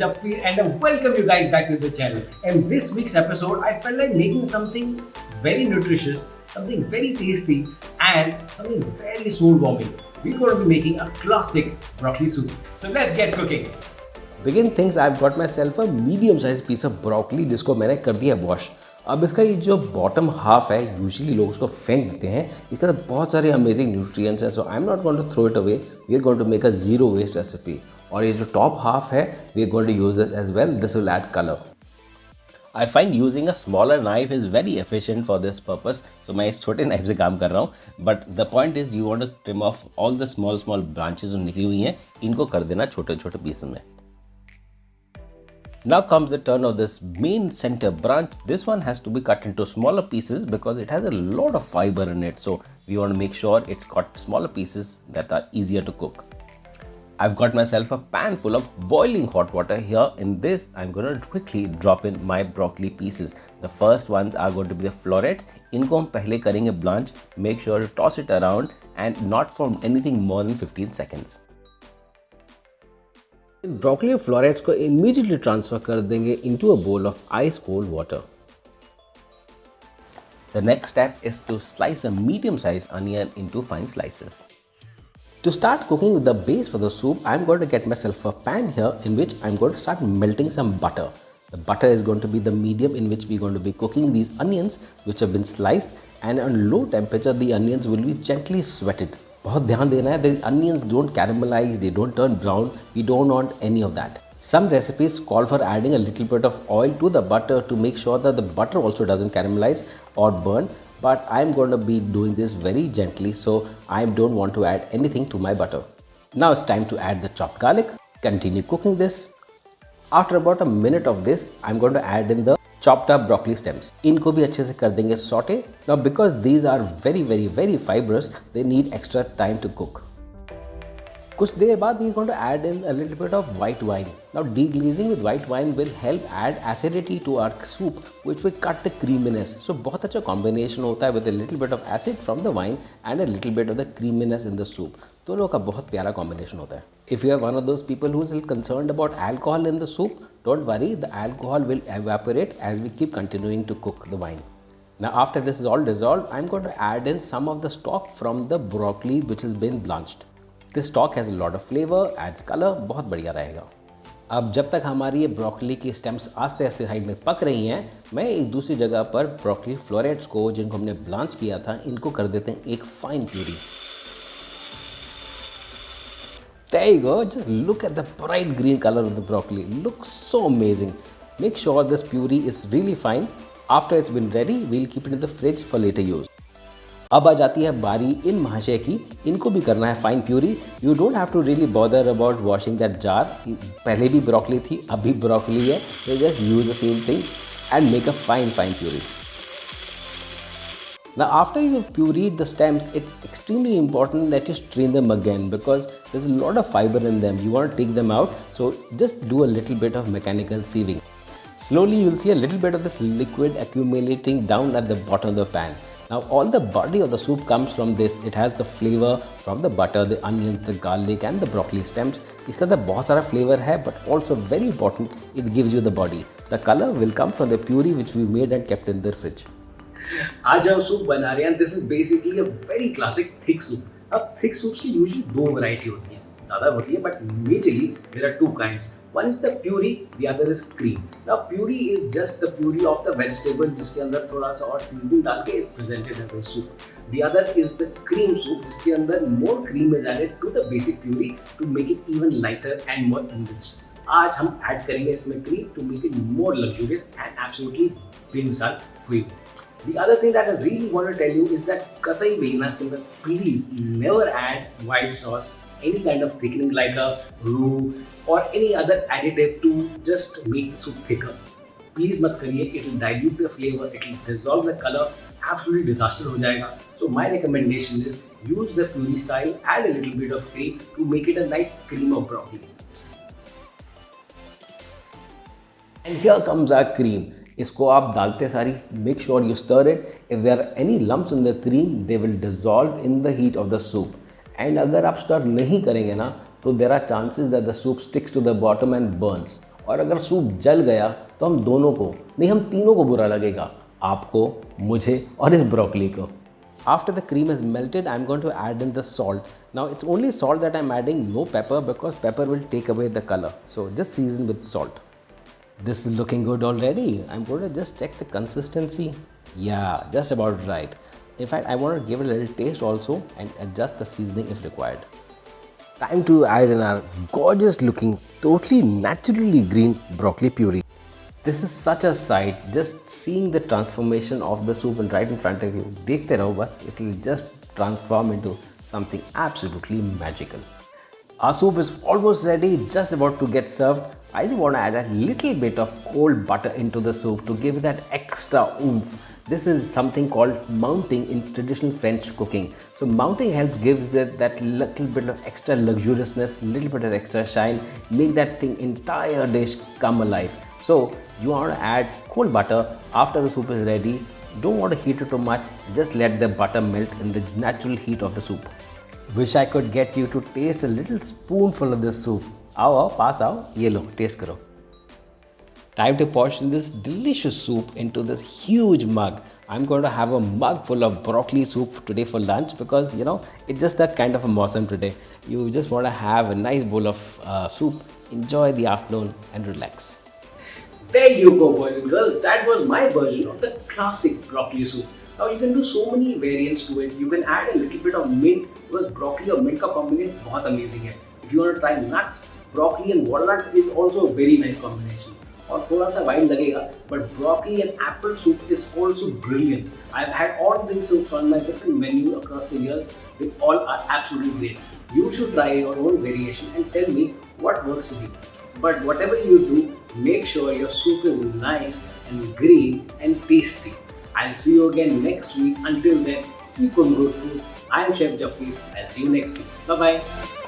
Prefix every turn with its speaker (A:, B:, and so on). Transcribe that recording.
A: Japveer and welcome you guys back to the channel. In this week's episode, I felt like making something very nutritious, something very tasty, and something very soul warming. We're going to be making a classic broccoli soup. So let's get cooking.
B: Begin things I got myself a medium size piece of broccoli जिसको मैंने कर दिया wash. अब इसका ये जो bottom half है usually लोग उसको फेंक देते हैं, इसके अंदर बहुत सारे अमेजिंग न्यूट्रिएंट्स हैं, so I am not going to throw it away, we are going to make a zero waste recipe. और ये जो टॉप हाफ है we are going to use this as well, this will add colour. I find using a smaller knife is very efficient for this purpose, so मैं इस छोटे knife से काम कर रहा हूँ। But the point is you want to trim of all the small branches जो निकली हुई हैं, इनको कर देना छोटे छोटे पीसेस में। Now comes the turn of this main center branch. This one has to be cut into smaller pieces because it has a lot of fiber in it. So we want to make sure it's got smaller pieces that are easier to cook. I've got myself a pan full of boiling hot water here. In this, I'm going to quickly drop in my broccoli pieces. The first ones are going to be the florets. इनको हम पहले करेंगे blanch. Make sure to toss it around and not for anything more than 15 seconds. Broccoli florets को immediately transfer कर देंगे into a bowl of ice cold water. The next step is to slice a medium size onion into fine slices. To start cooking with the base for the soup, I'm going to get myself a pan here in which I'm going to start melting some butter. The butter is going to be the medium in which we're going to be cooking these onions which have been sliced, and on low temperature the onions will be gently sweated. बहुत ध्यान देना है, the onions don't caramelize, they don't turn brown, we don't want any of that. Some recipes call for adding a little bit of oil to the butter to make sure that the butter also doesn't caramelize or burn, but I'm going to be doing this very gently, so I don't want to add anything to my butter. Now it's time to add the chopped garlic. Continue cooking this. After about a minute of this, I'm going to add in the chopped up broccoli stems. इनको भी अच्छे से कर देंगे saute. Now because these are very fibrous, they need extra time to cook. कुछ देर बाद we are going to add in a little bit of white wine. Now deglazing with white wine will help add acidity to our soup, which will cut the creaminess. So बहुत अच्छा combination होता है with a little bit of acid from the wine and a little bit of the creaminess in the soup. दोनों का बहुत प्यारा combination होता है. If you are one of those people who is concerned about alcohol in the soup, don't worry, the alcohol will evaporate as we keep continuing to cook the wine. Now after this is all dissolved, I'm going to add in some of the stock from the broccoli which has been blanched. This stock has a lot of flavor, adds color, बहुत बढ़िया रहेगा। अब जब तक हमारी ये broccoli की stems आस्ते आस्ते साइड में पक रही हैं, मैं एक दूसरी जगह पर ब्रोकली फ्लोरेट्स को जिनको हमने ब्लांच किया था, इनको कर देते हैं एक fine puree. There you go, just look at the bright green color of the broccoli, looks so amazing. Make sure this puree is really fine. After it's been ready, we'll keep it in the fridge for later use. अब आ जाती है बारी इन महाशय की, इनको भी करना है fine puree. You don't have to really bother about washing that jar, पहले भी ब्रोकली थी, अभी ब्रोकली है, तो just use the same thing and make a fine puree. Now after you've pureed the stems, it's extremely important that you strain them again because there's a lot of fiber in them. You want to take them out, so just do a little bit of mechanical sieving. Slowly you'll see a little bit of this liquid accumulating down at the bottom of the pan. Now all the body of the soup comes from this. It has the flavor from the butter, the onions, the garlic and the broccoli stems. इसके अंदर बहुत सारा flavor है, but also very important, it gives you the body. The color will come from the puree which we made and kept in the fridge.
A: आज हम soup बना रहे हैं, this is basically a very classic thick soup. अब thick soups की usually दो variety होती है, ज़्यादा होती है, but majorly there are two kinds. One is the puree, the other is cream. Now puree is just the puree of the vegetable जिसके अंदर थोड़ा सा और सीजनिंग डाल के it's presented as a soup. The other is the cream soup जिसके अंदर more cream is added to the basic puree to make it even lighter and more enriched. आज हम ऐड करेंगे इसमें cream to make it more luxurious and absolutely बेमिसाल for you. The other thing that I really want to tell you is that कतई भी ना इसके अंदर please never add white sauce, any kind of thickening like a roux or any other additive to just make the soup thicker. Please मत करिए, it will dilute the flavor, it will dissolve the color, absolutely disaster हो जाएगा. So my recommendation is use the puree style, add a little bit of cream to make it a nice cream of broccoli.
B: And here comes our cream. इसको आप डालते सारी, make sure you stir it. If there are any lumps in the cream they will dissolve in the heat of the soup. And अगर आप stir नहीं करेंगे ना, तो there are chances that the soup sticks to the bottom and burns. और अगर soup जल गया तो हम दोनों को नहीं, हम तीनों को बुरा लगेगा, आपको, मुझे और इस ब्रोकली को. After the cream is melted, I'm going to add in the salt. Now it's only salt that I'm adding, no pepper, because pepper will take away the color. So just season with salt. This is looking good already. I'm going to just check the consistency. Yeah, just about right. In fact, I want to give it a little taste also and adjust the seasoning if required. Time to add in our gorgeous looking, totally naturally green broccoli puree. This is such a sight, just seeing the transformation of the soup and right in front of you. Dekhte raho bas, it will just transform into something absolutely magical. Our soup is almost ready, just about to get served. I just want to add a little bit of cold butter into the soup to give it that extra oomph. This is something called mounting in traditional French cooking. So mounting helps gives it that little bit of extra luxuriousness, little bit of extra shine, make that thing entire dish come alive. So you want to add cold butter after the soup is ready. Don't want to heat it too much, just let the butter melt in the natural heat of the soup. Wish I could get you to taste a little spoonful of this soup. आओ, pass आओ, ये लो, taste करो. Time to portion this delicious soup into this huge mug. I'm going to have a mug full of broccoli soup today for lunch because it's just that kind of a mawsam today. You just want to have a nice bowl of soup, enjoy the afternoon and relax.
A: There you go, boys and girls. That was my version of the classic broccoli soup. Now you can do so many variants to it. You can add a little bit of mint because broccoli or mint का combination बहुत amazing है. If you want to try nuts, broccoli and walnuts is also a very nice combination. और थोड़ा सा wild लगेगा, but broccoli and apple soup is also brilliant. I've had all these soups on my different menu across the years. They all are absolutely great. You should try your own variation and tell me what works for you. But whatever you do, make sure your soup is nice and green and tasty. I'll see you again next week. Until then, keep on good food. I'm Chef Jaffrey. I'll see you next week. Bye bye.